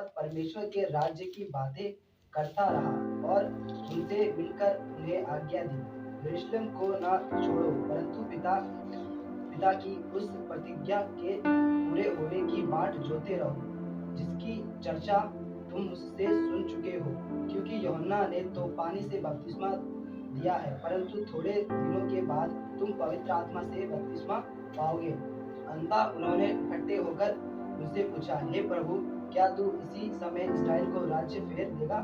और परमेश्वर के राज्य की बातें करता रहा और उनसे मिलकर उन्हें आज्ञा दी, यरूशलेम को न छोड़ो, परंतु पिता पिता की उस प्रतिज्ञा के पूरे होने की बाट जोते रहो, जिसकी चर्चा तुम मुझसे सुन चुके हो। क्योंकि यूहन्ना ने तो पानी से बपतिस्मा दिया है, परंतु थोड़े दिनों के बाद तुम पवित्र आत्मा से बपतिस्मा पाओगे। अंततः उन्होंने इकट्ठे होकर उससे पूछा, हे प्रभु, क्या तू इसी समय इस्राएल को राज्य फेर देगा?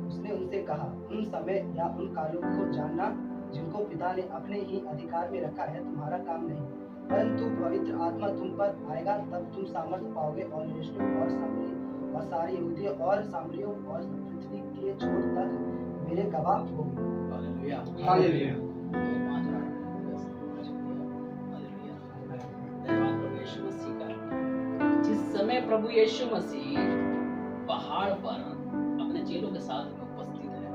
उसने उनसे कहा, उन समय या उन कालों को जानना जिनको पिता ने अपने ही अधिकार में रखा है तुम्हारा काम नहीं, परंतु पवित्र आत्मा तुम पर आएगा, तब तुम सामर्थ्य पाओगे और यरूशलेम और सामरी और सारी यहूदिया और सामरियों और पृथ्वी के छोर तक मेरे गवाह होगे। Hallelujah, hallelujah. धन्यवाद प्रभु यीशु मसीह का। जिस समय प्रभु यीशु मसीह पहाड़ पर अपने चेलों के साथ में उपस्थित है,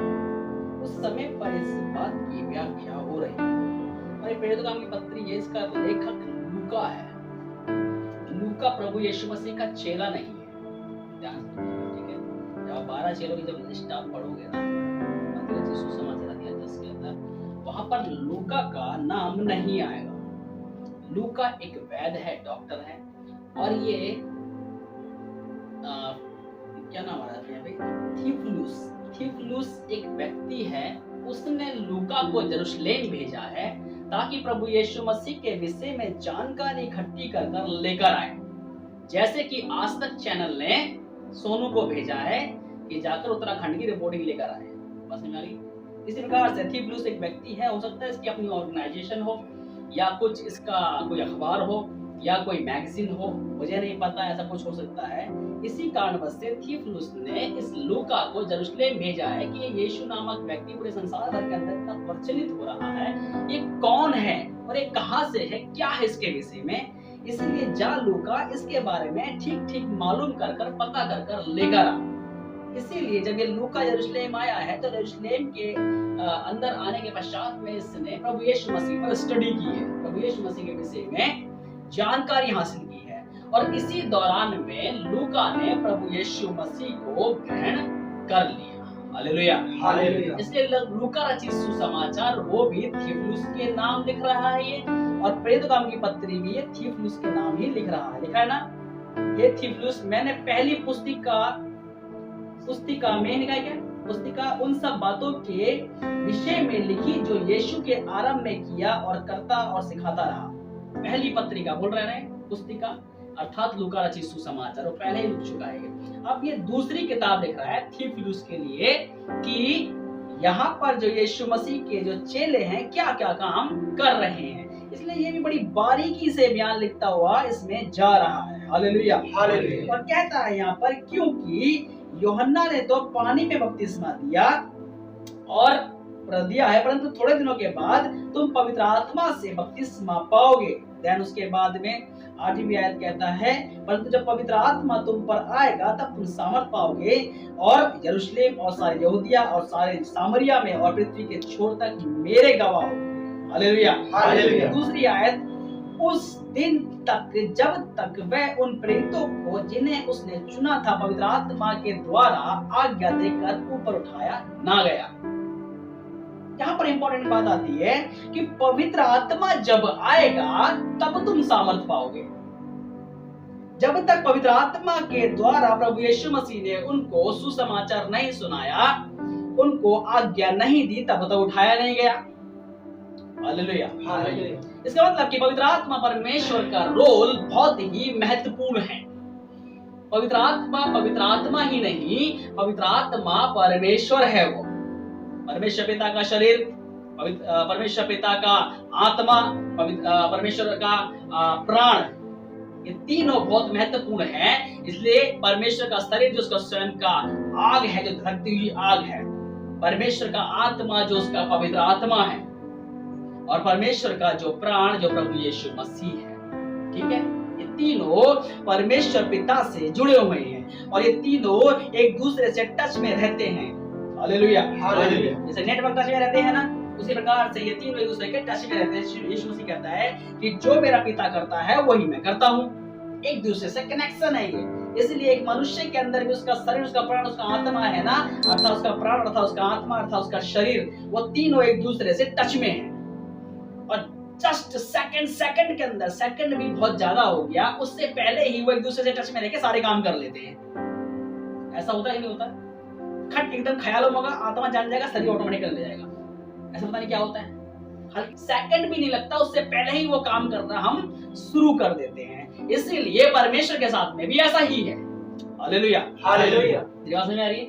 उस समय पर इस बात की व्याख्या हो रही है। और प्रेरितों की पत्री ये इसका लेखक लूका है। लूका प्रभु यीशु मसीह का चेला नहीं है, ध्यान से, ठीक है। जब आप 12 चेलों की जब लिस्ट आप पढ़ोगे ना, अंग्रेजी सुसमाचार अध्याय 10 के अंदर, वहां पर लूका का नाम नहीं आएगा। लूका एक वैद्य है, डॉक्टर है, और ये क्या नाम आ रहा है भाई, थियुफिलुस एक व्यक्ति है। उसने लूका को यरूशलेम भेजा है ताकि प्रभु यीशु मसीह के विषय में जानकारी इकट्ठी कर लेकर आए। जैसे कि आज तक चैनल ने सोनू को भेजा है कि जाकर उत्तराखंड की रिपोर्टिंग लेकर आए। बस में आ गई। इसी प्रकार से थियुफिलुस एक व्यक्ति है, हो सकता है इसकी अपनी ऑर्गेनाइजेशन हो, या कुछ इसका कोई अखबार हो, या कोई मैगजीन हो, मुझे नहीं पता, ऐसा कुछ हो सकता है। इसी कारणवश से थियुफिलुस ने इस लूका को यरूशलेम भेजा है कि ये यीशु नामक व्यक्ति पूरे संसार भर के अंदर इतना प्रचलित हो रहा है, ये कौन है और ये कहां से है, क्या है इसके विषय में। इसलिए जा लूका इसके बारे में ठीक ठीक मालूम कर पता कर लेकर आ। इसीलिए जब ये लूका यरूशलेम आया है तो यरूशलेम के अंदर आने के पश्चात में इसने प्रभु यीशु मसीह पर स्टडी की है, प्रभु यीशु मसीह के विषय में जानकारी हासिल की है। और इसी दौरान में लूका ने प्रभु यीशु मसीह को ग्रहण कर लिया। Hallelujah, hallelujah. इसलिए लूका रचित सुसमाचार वो भी थियुफिलुस के नाम लिख रहा है ये, और प्रेरितों की पत्री भी ये थियुफिलुस के नाम ही लिख रहा है। लिखा है ना, ये थियुफिलुस मैंने पहली पुस्तिका में लिखा है क्या, पुस्तिका उन सब बातों के विषय में लिखी जो यीशु के आरंभ में किया और करता और सिखाता रहा। पहली पत्रिका बोल रहे हैं, पुस्तिका अर्थात लूका रचित सुसमाचार, वो पहले ही लिख चुका है। अब ये दूसरी किताब लिख रहा है थियुफिलुस के लिए कि यहाँ पर जो यीशु मसीह के जो चेले हैं क्या क्या काम कर रहे हैं। इसलिए ये भी बड़ी बारीकी से बयान लिखता हुआ इसमें जा रहा है। Hallelujah, hallelujah. और कहता है यहाँ पर, क्योंकि यूहन्ना ने तो पानी में बपतिस्मा दिया है, परंतु थोड़े दिनों के बाद तुम पवित्र आत्मा से बपतिस्मा पाओगे। देन उसके बाद में 8वीं आयत कहता है, परंतु जब पवित्र आत्मा तुम पर आएगा तब तुम सामर्थ पाओगे और यरूशलेम और सारे यहूदिया और सारे सामरिया में और पृथ्वी के छोर तक मेरे गवाह हो। Hallelujah, hallelujah. दूसरी आयत, उस दिन तक जब तक वह उन प्रेरितों को जिन्हें उसने चुना था पवित्र आत्मा के द्वारा आज्ञा देकर ऊपर उठाया ना गया। यहाँ पर इंपॉर्टेंट बात आती है कि पवित्र आत्मा जब आएगा तब तुम सामर्थ पाओगे। जब तक पवित्र आत्मा के द्वारा प्रभु यीशु मसीह ने उनको सुसमाचार नहीं सुनाया, उनको आज्ञा नहीं दी, तब तक उठाया नहीं गया। Hallelujah, hallelujah. इसका मतलब कि पवित्र आत्मा परमेश्वर का रोल बहुत ही महत्वपूर्ण है। पवित्र आत्मा ही नहीं, पवित्र आत्मा परमेश्वर है। वो परमेश्वर पिता का शरीर, परमेश्वर पिता का आत्मा, परमेश्वर का प्राण, ये तीनों बहुत महत्वपूर्ण है। इसलिए परमेश्वर का शरीर जो उसका स्वयं का आग है, जो धरती हुई आग है, परमेश्वर का आत्मा जो उसका पवित्र आत्मा है, और परमेश्वर का जो प्राण जो प्रभु यीशु मसीह है। ठीक है, ये तीनों परमेश्वर पिता से जुड़े हुए हैं और ये तीनों एक दूसरे से टच में रहते हैं। Hallelujah, hallelujah. जैसे नेटवर्क टच में रहते हैं ना, उसी प्रकार से ये तीनों एक दूसरे के टच में रहते हैं। यीशु मसीह कहता है कि जो मेरा पिता करता है वही मैं करता हूँ। एक दूसरे से कनेक्शन है ये। इसलिए एक मनुष्य के अंदर भी उसका शरीर, उसका प्राण, उसका आत्मा है ना, अर्थात उसका प्राण, अर्थात उसका आत्मा, अर्थात उसका शरीर, वो तीनों एक दूसरे से टच में है। और जस्ट सेकंड के अंदर, सेकंड भी बहुत ज्यादा हो गया, उससे पहले ही वो एक दूसरे से टच में रहकर सारे काम कर लेते हैं। ऐसा होता है कि नहीं होता? खट एकदम ख्याल होगा, आत्मा जान जाएगा, शरीर ऑटोमेटिक कर ले जाएगा। ऐसा पता नहीं क्या होता है, हर सेकंड भी नहीं लगता, उससे पहले ही वो काम करना हम शुरू कर देते हैं। इसीलिए परमेश्वर के साथ में भी ऐसा ही है। Hallelujah, hallelujah. समझ में आ रही है?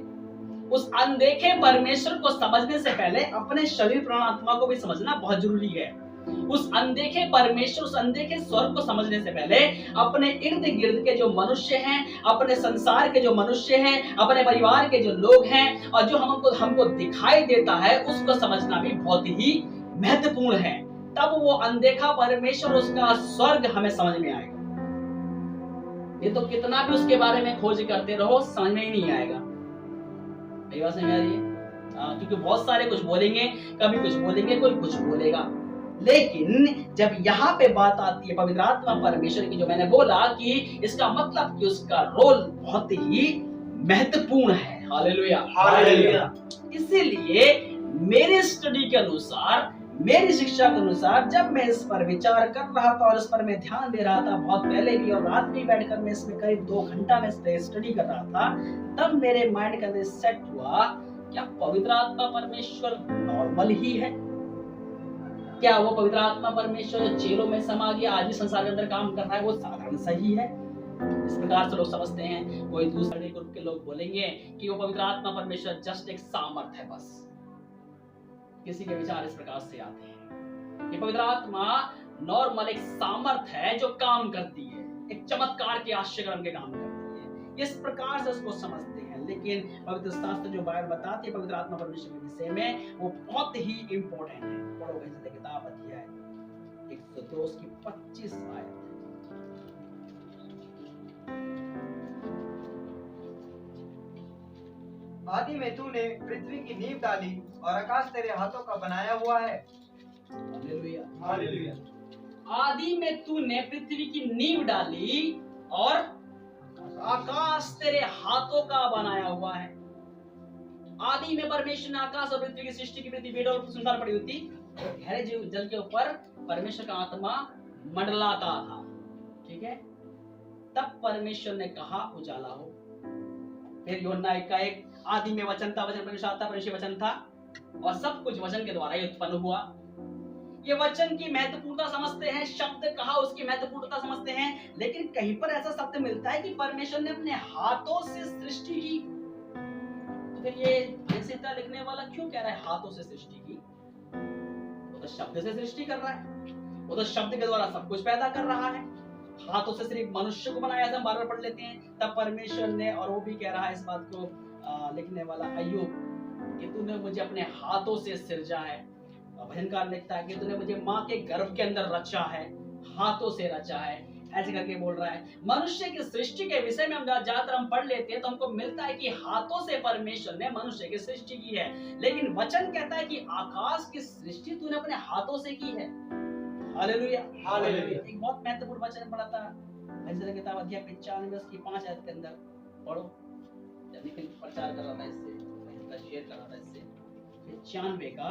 उस अनदेखे परमेश्वर को समझने से पहले अपने शरीर, प्राण, आत्मा को भी समझना बहुत जरूरी है। उस अनदेखे परमेश्वर, उस अनदेखे स्वर्ग को समझने से पहले अपने इर्द गिर्द के जो मनुष्य हैं, अपने संसार के जो मनुष्य हैं, अपने परिवार के जो लोग हैं और जो हमको दिखाई देता है, उसको समझना भी बहुत ही महत्वपूर्ण है। तब वो अनदेखा परमेश्वर, उसका स्वर्ग हमें समझ में आएगा। ये तो कितना भी उसके बारे में खोज करते रहो, समझ में ही नहीं आएगा। मेरी बात समझ में आ रही है? क्योंकि बहुत सारे कुछ बोलेंगे, कभी कुछ बोलेंगे, कोई कुछ बोलेगा, लेकिन जब यहाँ पे बात आती है पवित्र आत्मा परमेश्वर की, जो मैंने बोला कि इसका मतलब कि उसका रोल बहुत ही महत्वपूर्ण है। Hallelujah, hallelujah. इसीलिए मेरी स्टडी के अनुसार, मेरी शिक्षा के अनुसार, जब मैं इस पर विचार कर रहा था और इस पर मैं ध्यान दे रहा था, बहुत पहले भी और रात में बैठकर मैं इसमें करीब 2 घंटा में स्टडी कर रहा था, तब मेरे माइंड के अंदर सेट हुआ, क्या पवित्र आत्मा परमेश्वर नॉर्मल ही है? क्या वो पवित्र आत्मा परमेश्वर जो चेलों में समा गया, आज भी संसार के अंदर काम कर रहा है, वो साधारण सही है? इस प्रकार से लोग समझते हैं। कोई दूसरे ग्रुप के लोग बोलेंगे कि वो पवित्र आत्मा परमेश्वर जस्ट एक सामर्थ है बस। किसी के विचार इस प्रकार से आते हैं कि पवित्र आत्मा नॉर्मल एक सामर्थ है जो काम करती है, एक चमत्कार के, आश्चर्य के काम करती है। इस प्रकार से उसको समझते हैं। लेकिन पवित्र शास्त्र जो बाइबल बताती है पवित्र आत्मा परमेश्वर के विषय में, वो बहुत ही इंपॉर्टेंट है। पढ़ो किताब अध्याय 102 की 25 आयत। आदि में तूने पृथ्वी की नींव डाली और आकाश तेरे हाथों का बनाया हुआ है। Hallelujah, hallelujah. आदि में तूने पृथ्वी की नींव डाली और आकाश तेरे हाथों का बनाया हुआ है। आदि में परमेश्वर ने आकाश और पृथ्वी की सृष्टि की, पृथ्वी बेड़ और सुंदर पड़ी हुई थी, गहरे जल के ऊपर परमेश्वर का आत्मा मंडलाता था। ठीक है, तब परमेश्वर ने कहा उजाला हो। फिर यूहन्ना 1:1, आदि में वचन था, वचन परमेश्वर था, परमेश्वर वचन था, और सब कुछ वचन के द्वारा ही उत्पन्न हुआ। ये वचन की महत्वपूर्णता समझते हैं, शब्द कहा उसकी महत्वपूर्णता समझते हैं, लेकिन कहीं पर ऐसा शब्द मिलता है कि परमेश्वर ने अपने हाथों से सृष्टि की। तो फिर ये संहिता लिखने वाला क्यों कह रहा है हाथों से सृष्टि की? वो तो शब्द से सृष्टि कर रहा है, वो तो शब्द के द्वारा सब कुछ पैदा कर रहा है। हाथों से सिर्फ मनुष्य को बनाया, हम बार-बार पढ़ लेते हैं। तब परमेश्वर ने, और वो भी कह रहा है इस बात को लिखने वाला अय्यूब, कि तूने मुझे अपने हाथों से सिरजा है। भजनकार लिखता है कि तूने मुझे माँ के गर्भ के अंदर रचा है, हाथों से रचा है, ऐसे करके बोल रहा है। मनुष्य की सृष्टि के विषय में हम ज्यादातर हम पढ़ लेते हैं तो हमको मिलता है कि हाथों से परमेश्वर ने मनुष्य की सृष्टि की है, लेकिन वचन कहता है कि आकाश की सृष्टि तूने अपने हाथों से की है। Hallelujah, hallelujah. एक बहुत महत्वपूर्ण वचन पढ़ा था भजन किताब अध्याय 95 की 5 आयत के अंदर, पढ़ो। निखिल प्रचार कर रहा था इससे, शेयर कर रहा था इससे, 95 का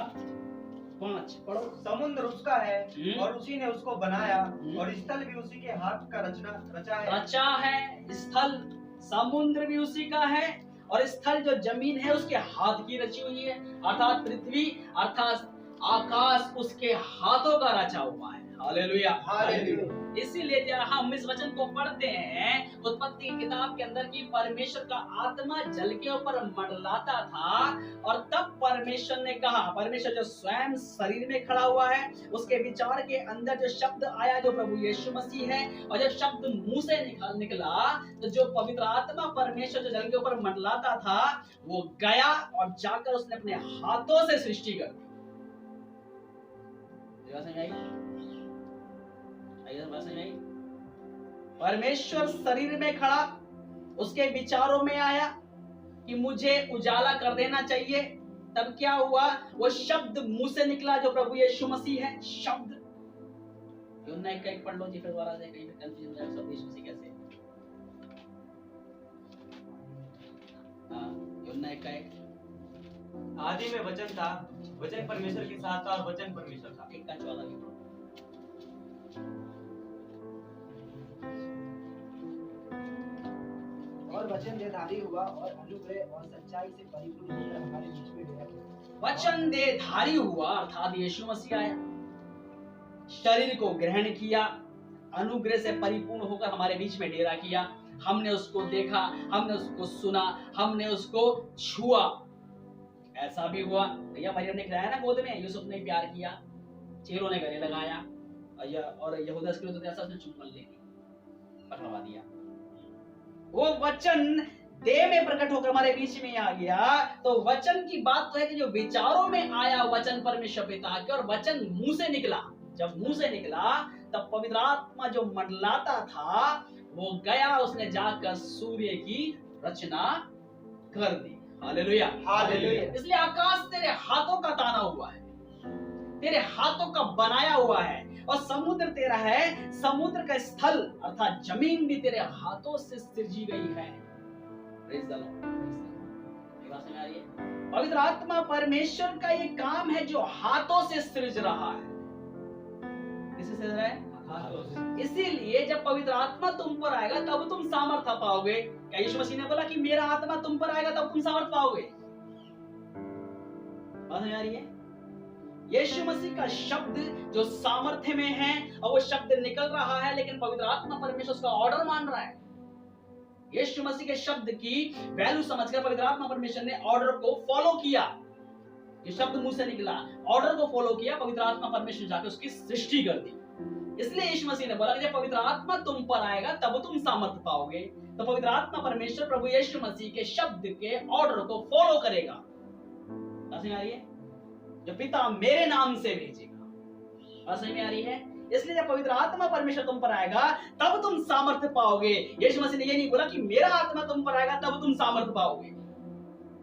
5 पढ़ो। समुद्र उसका है और उसी ने उसको बनाया, और स्थल भी उसी के हाथ का रचा है। स्थल, समुद्र भी उसी का है, और स्थल जो जमीन है उसके हाथ की रची हुई है, अर्थात पृथ्वी, अर्थात आकाश उसके हाथों का रचा हुआ है। Hallelujah, hallelujah. इसीलिए जब हम इस वचन को पढ़ते हैं उत्पत्ति की किताब के अंदर कि परमेश्वर का आत्मा जल के ऊपर मंडलाता था, और तब परमेश्वर ने कहा, परमेश्वर जो स्वयं शरीर में खड़ा हुआ है, उसके विचार के अंदर जो शब्द आया जो प्रभु यीशु मसीह है, और जब शब्द मुंह से निकला तो जो पवित्र आत्मा परमेश्वर जो जल के ऊपर मंडलाता था वो गया और जाकर उसने अपने हाथों से सृष्टि कर दी। परमेश्वर शरीर में खड़ा, उसके विचारों में आया कि मुझे उजाला कर देना चाहिए। तब क्या हुआ? वो शब्द मुंह से निकला जो प्रभु यीशु मसीह है। शब्द यूहन्ना 1:1 पढ़ लो जी, फिर दोबारा से, कहीं कंफ्यूजन हो जाए सब यीशु मसीह कैसे। यूहन्ना 1:1। आदि में वचन था, वचन परमेश्वर के साथ था और वचन परमेश्वर था। 1:14 भी पढ़ो। और वचन देहधारी हुआ और अनुग्रह और सच्चाई से परिपूर्ण होकर हमारे बीच में डेरा किया। वचन देहधारी हुआ अर्थात यीशु मसीह आया, शरीर को ग्रहण किया, अनुग्रह से परिपूर्ण होकर हमारे बीच में डेरा किया। हमने उसको देखा, हमने उसको सुना, हमने उसको छुआ। ऐसा भी हुआ भैया, मरियम ने खिलाया ना गोद में, यूसुफ ने प्यार किया, चेलों ने गले लगाया और यहूदा इस्करियोती ऐसा उसने चुम्बन ले ली, पकड़वा दिया। वो वचन देह में प्रकट होकर हमारे बीच में आ गया। तो वचन की बात तो है कि जो विचारों में आया वचन परमेश्वर पिता के, और वचन मुंह से निकला। जब मुंह से निकला तब पवित्र आत्मा जो मंडलाता था वो गया, उसने जाकर सूर्य की रचना कर दी। Hallelujah, hallelujah. इसलिए आकाश तेरे हाथों का ताना हुआ है, तेरे हाथों का बनाया हुआ है, और समुद्र तेरा है, समुद्र का स्थल अर्थात जमीन भी तेरे हाथों से सृजी गई है। Praise the Lord. बात समझ आ रही है? पवित्र आत्मा परमेश्वर का ये काम है जो हाथों से सृज रहा है। किससे सृज रहा है? हाथों से। इसीलिए जब पवित्र आत्मा तुम पर आएगा तब तुम सामर्थ्य पाओगे। क्या यीशु मसीह ने बोला कि मेरा आत्मा तुम पर आएगा तब तुम सामर्थ्य पाओगे? बात समझ आ रही है? यीशु मसीह का शब्द जो सामर्थ्य में है और वो शब्द निकल रहा है, लेकिन पवित्र आत्मा परमेश्वर उसका ऑर्डर मान रहा है। यीशु मसीह के शब्द की वैल्यू समझकर पवित्र आत्मा परमेश्वर ने ऑर्डर को फॉलो किया। ये शब्द मुंह से निकला, ऑर्डर को फॉलो किया, पवित्र आत्मा परमेश्वर जाकर उसकी सृष्टि कर दी। इसलिए यीशु मसीह ने बोला कि जब पवित्र आत्मा तुम पर आएगा तब तुम सामर्थ्य पाओगे। तो पवित्र आत्मा परमेश्वर प्रभु यीशु मसीह के शब्द के ऑर्डर को फॉलो करेगा। समझ में आ रही है? जो पिता मेरे नाम से भेजेगा। समझ में आ रही है? इसलिए जब पवित्र आत्मा परमेश्वर तुम पर आएगा तब तुम सामर्थ्य पाओगे। यीशु मसीह ने ये नहीं बोला कि मेरा आत्मा तुम पर आएगा तब तुम सामर्थ्य पाओगे,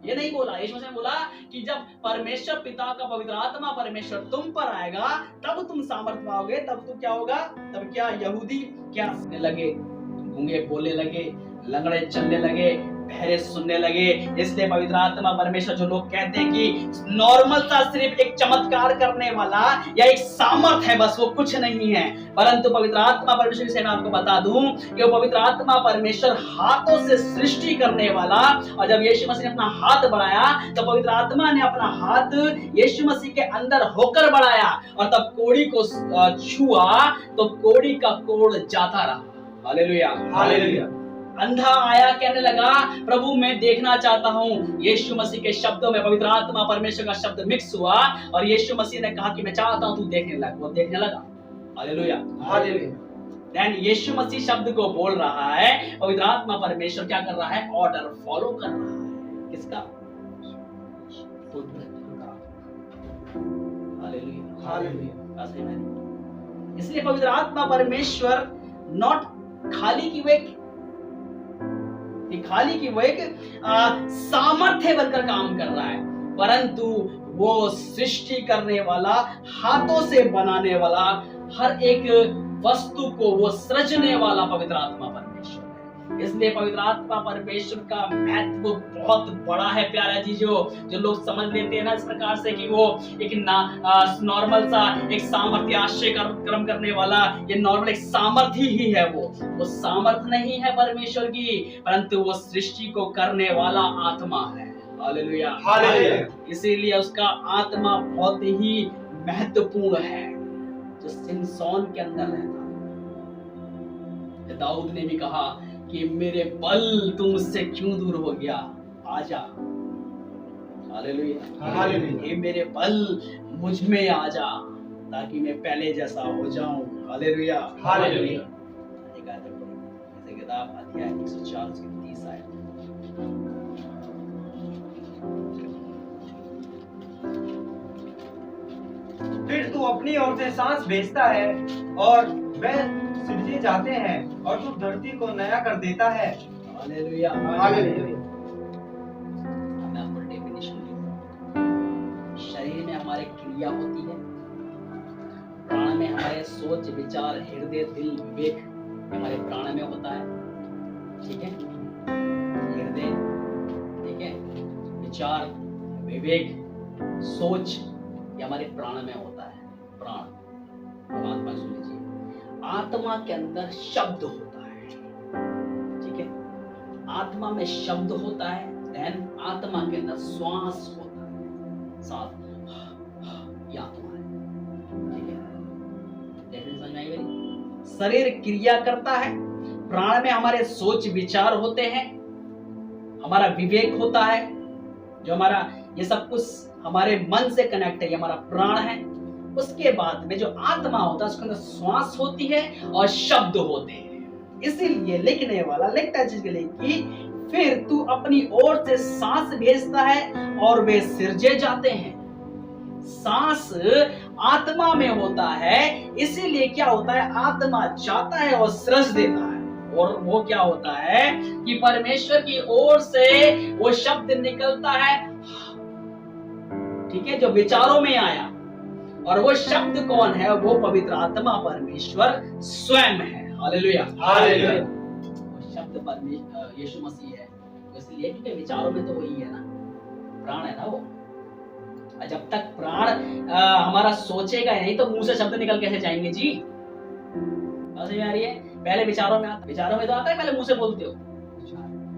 ये नहीं बोला। यीशु मसीह ने बोला कि जब परमेश्वर पिता का पवित्र आत्मा परमेश्वर तुम पर आएगा तब तुम सामर्थ्य पाओगे। तब तो क्या होगा? तब क्या यहूदी क्या सुनने लगे, गूंगे बोलने लगे, लंगड़े चलने लगे, बहरे सुनने लगे। इसलिए पवित्र आत्मा परमेश्वर, जो लोग कहते हैं कि नॉर्मल सा सिर्फ एक चमत्कार करने वाला या एक सामर्थ है, बस वो कुछ नहीं है, परंतु पवित्र आत्मा परमेश्वर से मैं आपको बता दूं कि वो पवित्र आत्मा परमेश्वर हाथों से सृष्टि करने वाला। और जब यीशु मसीह ने अपना हाथ बढ़ाया तो पवित्र आत्मा ने अपना हाथ यीशु मसीह के अंदर होकर बढ़ाया, और तब कोड़ी को छुआ तो कोड़ी का कोड़ जाता रहा। Hallelujah, hallelujah. अंधा आया, कहने लगा प्रभु मैं देखना चाहता हूं। यीशु मसीह के शब्दों में पवित्र आत्मा परमेश्वर का शब्द मिक्स हुआ और यीशु मसीह ने कहा कि मैं चाहता हूं तू देखने लग। वो देखने लगा। Hallelujah, hallelujah. देन यीशु मसीह शब्द को बोल रहा है, पवित्र आत्मा परमेश्वर क्या कर रहा है? ऑर्डर फॉलो कर रहा है। किसका? Hallelujah, hallelujah. इसलिए पवित्र आत्मा परमेश्वर नॉट खाली की वो एक सामर्थ्य बनकर काम कर रहा है, परंतु वो सृष्टि करने वाला, हाथों से बनाने वाला, हर एक वस्तु को वो सृजने वाला पवित्र आत्मा परमेश्वर है। इसलिए पवित्र आत्मा परमेश्वर का महत्व बहुत बड़ा है प्यारा जी। जो लोग समझ लेते हैं ना इस प्रकार से कि वो एक नॉर्मल सा एक सामर्थ्य आश्रय कर्म करने वाला, ये नॉर्मल एक सामर्थ्य ही है। वो सामर्थ्य नहीं है परमेश्वर की, परंतु वो सृष्टि को करने वाला आत्मा है। Hallelujah, hallelujah. इसीलिए उसका आत्मा बहुत ही महत्वपूर्ण है, जो सिमसोन के अंदर रहता। दाऊद ने भी कहा कि मेरे बल तुम मुझसे क्यों दूर हो गया, आजा। Hallelujah, hallelujah. ये मेरे बल मुझ में आजा ताकि मैं पहले जैसा हो जाऊं। Hallelujah, hallelujah. एक आयत जैसे किताब अध्याय 104 की 30 आयत। फिर तू अपनी ओर से सांस भेजता है और वह सृजे जाते हैं और तू धरती को नया कर देता है। Hallelujah, hallelujah. मैं आपको डेफिनेशन दूं। शरीर में हमारे क्रिया होती है, प्राण में हमारे सोच, विचार, हृदय, दिल, विवेक हमारे प्राण में होता है। ठीक है? हृदय, ठीक है, विचार, विवेक, सोच ये हमारे प्राण में होता है। प्राण, परमात्मा सुन लीजिए, आत्मा के अंदर शब्द होता है, ठीक है, आत्मा में शब्द होता है, देन आत्मा के अंदर श्वास होता है, सांस, ये आत्मा है, ठीक है। देखने समझ में आई मेरी? शरीर क्रिया करता है, प्राण में हमारे सोच विचार होते हैं, हमारा विवेक होता है, जो हमारा ये सब कुछ हमारे मन से कनेक्ट है, ये हमारा प्राण है। उसके बाद में जो आत्मा होता है उसके अंदर श्वास होती है और शब्द होते हैं। इसीलिए लिखने वाला लिखता है चीज के लिए कि फिर तू अपनी ओर से सांस भेजता है और वे सिरजे जाते हैं। सांस आत्मा में होता है, इसीलिए क्या होता है, आत्मा जाता है और सृज देता है। और वो क्या होता है कि परमेश्वर की ओर से वो शब्द निकलता है, ठीक है, जो विचारों में आया। और वो शब्द कौन है? वो पवित्र आत्मा परमेश्वर स्वयं है। Hallelujah, hallelujah. वो शब्द परमेश्वर यीशु मसीह है। इसलिए क्योंकि विचारों में तो वही है ना, प्राण है ना वो। जब तक प्राण हमारा सोचेगा नहीं तो मुंह से शब्द निकल कैसे जाएंगे जी? समझ में आ रही है? पहले विचारों में आता, विचारों में तो आता है, पहले मुंह से बोलते हो,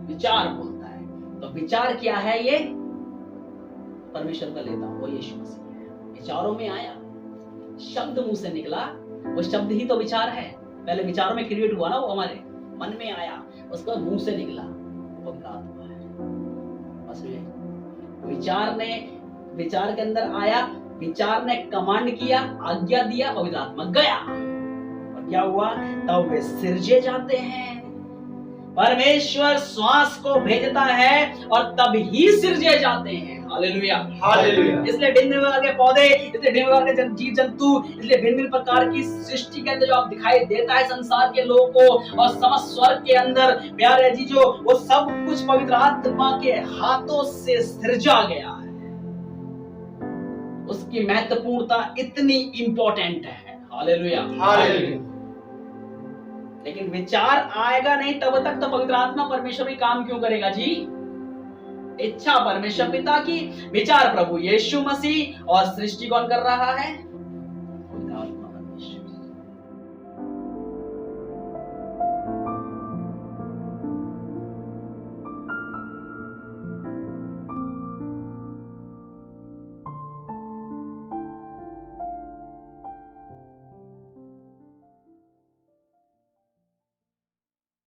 विचार बोलता है। तो विचार क्या है? ये परमेश्वर का लेता हूं, वो यीशु मसीह है। विचारों में आया, शब्द मुंह से निकला, वो शब्द ही तो विचार है। पहले विचारों में क्रिएट हुआ ना, वो हमारे मन में आया, उसका मुंह से निकला, वो आत्मा है। बस विचार के अंदर आया, विचार ने कमांड किया, आज्ञा दिया, पवित्र आत्मा गया, और क्या हुआ? तब वे सिरजे जाते हैं। परमेश्वर श्वास को भेजता है और तब ही सिरजे जाते हैं। Hallelujah, hallelujah. इसलिए भिन्न प्रकार के पौधे, इसलिए भिन्न प्रकार के जीव जंतु, इसलिए भिन्न प्रकार की सृष्टि के अंदर जो आप दिखाई देता है संसार के लोगों को, और समस्त स्वर्ग के अंदर प्यारे जी, जो वो सब कुछ पवित्र आत्मा के हाथों से सृजा गया है। उसकी महत्वपूर्णता इतनी इंपॉर्टेंट है। Hallelujah, hallelujah. लेकिन विचार आएगा नहीं तब तक तो पवित्र आत्मा परमेश्वर भी काम क्यों करेगा जी? इच्छा परमेश्वर पिता की, विचार प्रभु यीशु मसीह, और सृष्टि कौन कर रहा है?